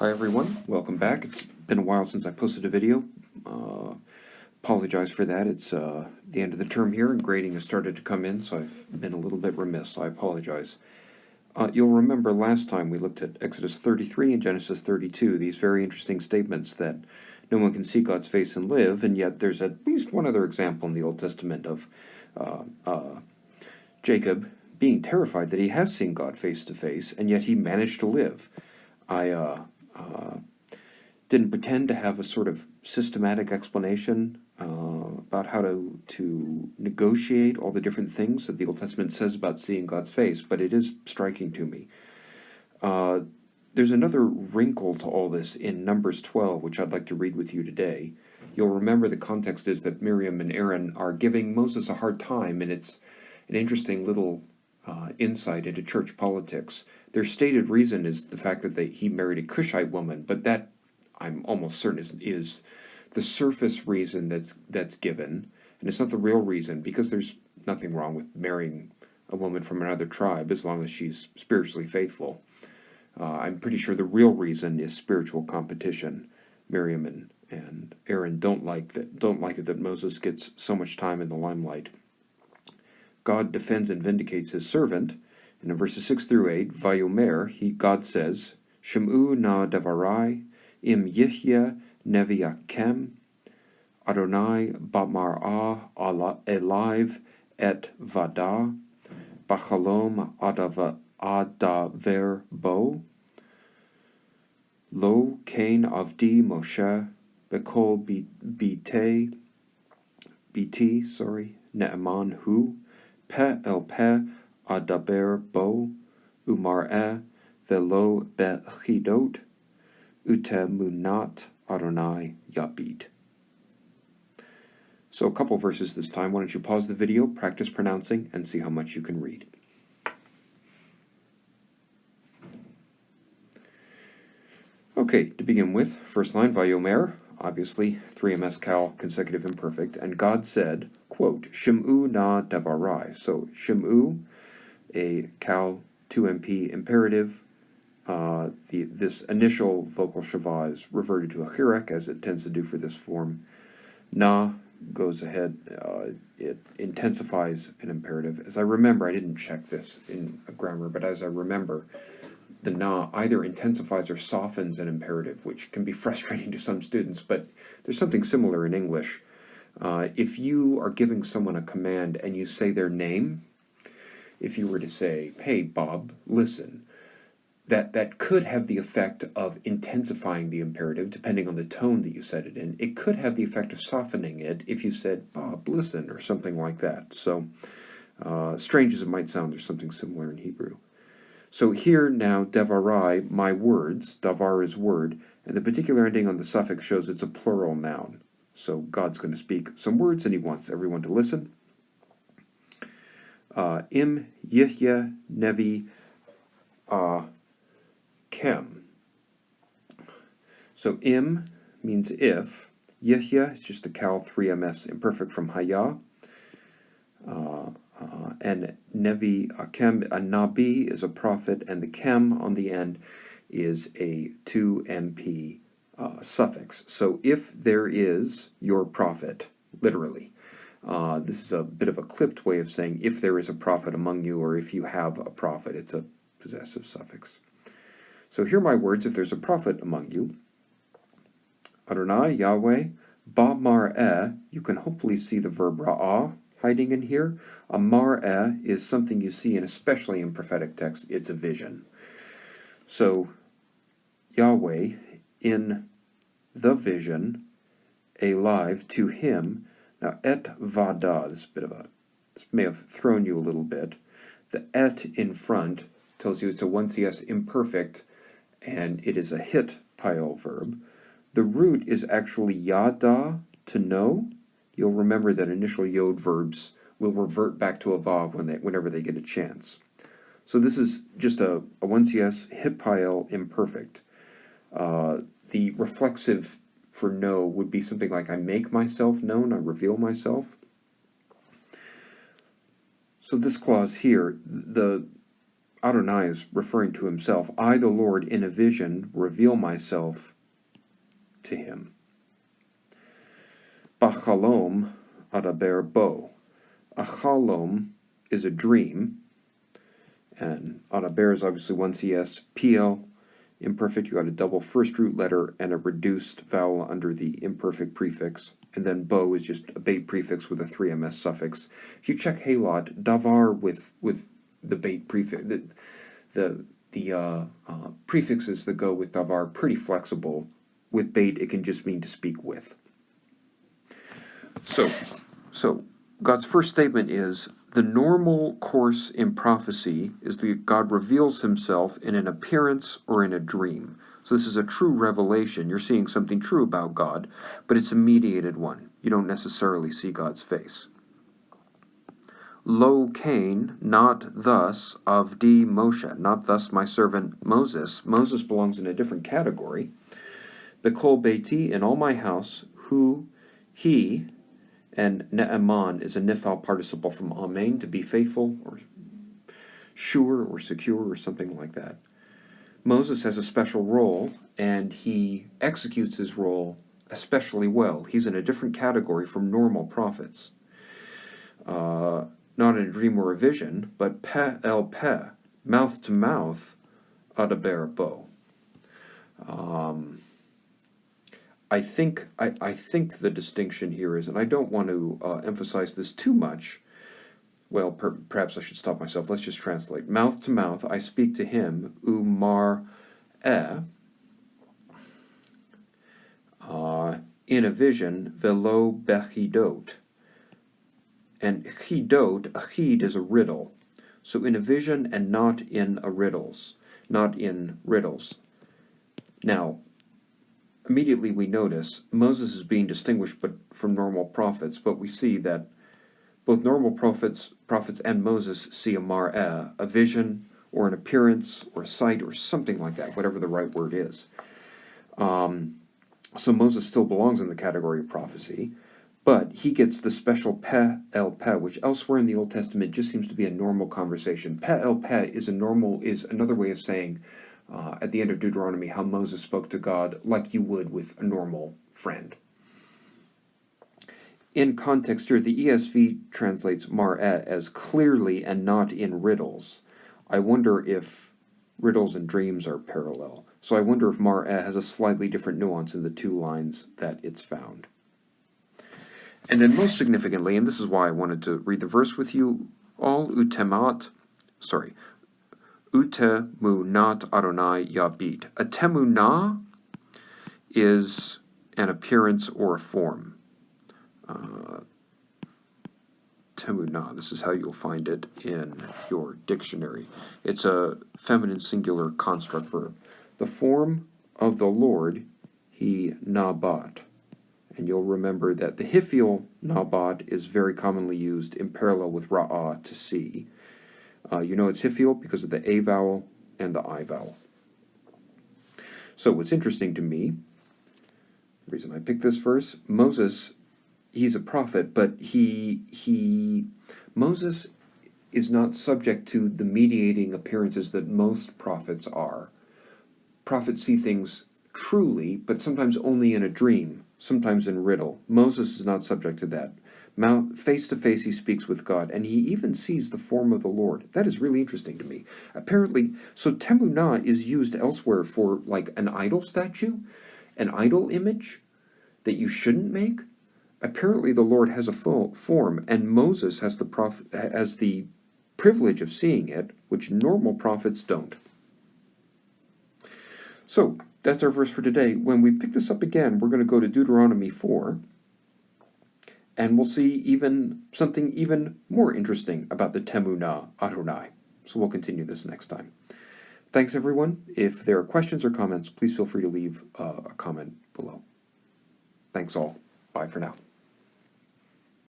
Hi everyone, welcome back. It's been a while since I posted a video. Apologize for that. It's the end of the term here and grading has started to come in, so I've been a little bit remiss. I apologize. You'll remember last time we looked at Exodus 33 and Genesis 32, these very interesting statements that no one can see God's face and live, and yet there's at least one other example in the Old Testament of Jacob being terrified that he has seen God face to face, and yet he managed to live. I didn't pretend to have a sort of systematic explanation about how to negotiate all the different things that the Old Testament says about seeing God's face, but it is striking to me. There's another wrinkle to all this in Numbers 12, which I'd like to read with you today. You'll remember the context is that Miriam and Aaron are giving Moses a hard time, and it's an interesting little insight into church politics. Their stated reason is the fact that he married a Cushite woman, but that, I'm almost certain, is the surface reason that's given, and it's not the real reason, because there's nothing wrong with marrying a woman from another tribe as long as she's spiritually faithful. I'm pretty sure the real reason is spiritual competition. Miriam and Aaron don't like it that Moses gets so much time in the limelight. God defends and vindicates his servant, and in verses 6 through 8, Vayomer, God says, Shem'u na davarai, im yihya neviakem, Adonai bamar'ah eliv et vada, bachalom adaver bo, lo kain avdi Moshe, bekol bt, ne'eman hu, pe el pe adaber bo, umar'eh velo bechidot, ute munat Adonai yabid. So a couple verses this time. Why don't you pause the video, practice pronouncing, and see how much you can read. Okay, to begin with, first line, Vayomer, obviously 3ms cal, consecutive imperfect, and God said, quote, Shem'u na davarai. So Shem'u, a cal 2mp imperative. This initial vocal shava is reverted to a chirek, as it tends to do for this form. Na goes ahead, it intensifies an imperative. As I remember, I didn't check this in a grammar, but as I remember, the na either intensifies or softens an imperative, which can be frustrating to some students, but there's something similar in English. If you are giving someone a command and you say their name, if you were to say, hey, Bob, listen, that could have the effect of intensifying the imperative, depending on the tone that you said it in. It could have the effect of softening it if you said, Bob, listen, or something like that. So, strange as it might sound, there's something similar in Hebrew. So here now, devarai, my words, davar is word, and the particular ending on the suffix shows it's a plural noun. So God's going to speak some words, and he wants everyone to listen. Im yihya nevi kem. So im means if. Yihya is just a cal 3ms imperfect from haya. And nevi akem, a nabi is a prophet, and the kem on the end is a 2mp suffix. So if there is your prophet, literally, this is a bit of a clipped way of saying if there is a prophet among you, or if you have a prophet, it's a possessive suffix. So hear my words, if there's a prophet among you. Adonai, Yahweh, ba mar'eh, you can hopefully see the verb ra'ah hiding in here. A mar'eh is something you see, and especially in prophetic text, it's a vision. So, Yahweh, in the vision, alive to him. Now, et vada, this may have thrown you a little bit. The et in front tells you it's a 1cs imperfect, and it is a hit pile verb. The root is actually yada, to know. You'll remember that initial yod verbs will revert back to a vav whenever they get a chance. So this is just a 1cs hit pile imperfect. The reflexive for know would be something like I make myself known, I reveal myself. So this clause here, Adonai is referring to himself. I, the Lord, in a vision, reveal myself to him. Bachalom adaber bo. A chalom is a dream, and adaber is obviously one CS. PL, imperfect, you got a double first root letter and a reduced vowel under the imperfect prefix. And then bo is just a bait prefix with a 3ms suffix. If you check Halot, davar with the bait prefix, the prefixes that go with davar pretty flexible. With bait, it can just mean to speak with. So God's first statement is, the normal course in prophecy is that God reveals himself in an appearance or in a dream. So this is a true revelation. You're seeing something true about God, but it's a mediated one. You don't necessarily see God's face. Lo Cain, not thus Avdi Moshe, not thus my servant Moses. Moses belongs in a different category. Bekol Beiti, in all my house, who, he, and ne'eman is a nifal participle from amen, to be faithful, or sure, or secure, or something like that. Moses has a special role, and he executes his role especially well. He's in a different category from normal prophets. Not in a dream or a vision, but peh el peh, mouth to mouth, adaber bo. I think the distinction here is, and I don't want to emphasize this too much. Well, perhaps I should stop myself. Let's just translate. Mouth to mouth, I speak to him, umar in a vision, velo bechidot. And chidot, a chid is a riddle. So in a vision and not in riddles. Now, immediately we notice Moses is being distinguished from normal prophets, but we see that both normal prophets and Moses see a mar'eh, a vision or an appearance or a sight or something like that, whatever the right word is. So Moses still belongs in the category of prophecy, but he gets the special peh el peh, which elsewhere in the Old Testament just seems to be a normal conversation. Peh el peh is another way of saying, at the end of Deuteronomy, how Moses spoke to God like you would with a normal friend. In context here, the ESV translates mar'eh as clearly and not in riddles. I wonder if riddles and dreams are parallel. So I wonder if mar'eh has a slightly different nuance in the two lines that it's found. And then most significantly, and this is why I wanted to read the verse with you all, utemunat Adonai yabit. A temunah is an appearance or a form. Temunah, this is how you'll find it in your dictionary. It's a feminine singular construct verb. The form of the Lord, he nabat. And you'll remember that the hiphil nabat is very commonly used in parallel with ra'ah, to see. You know it's hiphil because of the a vowel and the I vowel. So what's interesting to me, the reason I picked this verse, Moses, he's a prophet, but Moses is not subject to the mediating appearances that most prophets are. Prophets see things truly, but sometimes only in a dream, sometimes in riddle. Moses is not subject to that. Face to face he speaks with God, and he even sees the form of the Lord. That is really interesting to me. Apparently, so temunah is used elsewhere for like an idol statue, an idol image that you shouldn't make. Apparently the Lord has a form, and Moses has the privilege of seeing it, which normal prophets don't. So, that's our verse for today. When we pick this up again, we're going to go to Deuteronomy 4, and we'll see something even more interesting about the temunah Adonai. So we'll continue this next time. Thanks, everyone. If there are questions or comments, please feel free to leave a comment below. Thanks all. Bye for now.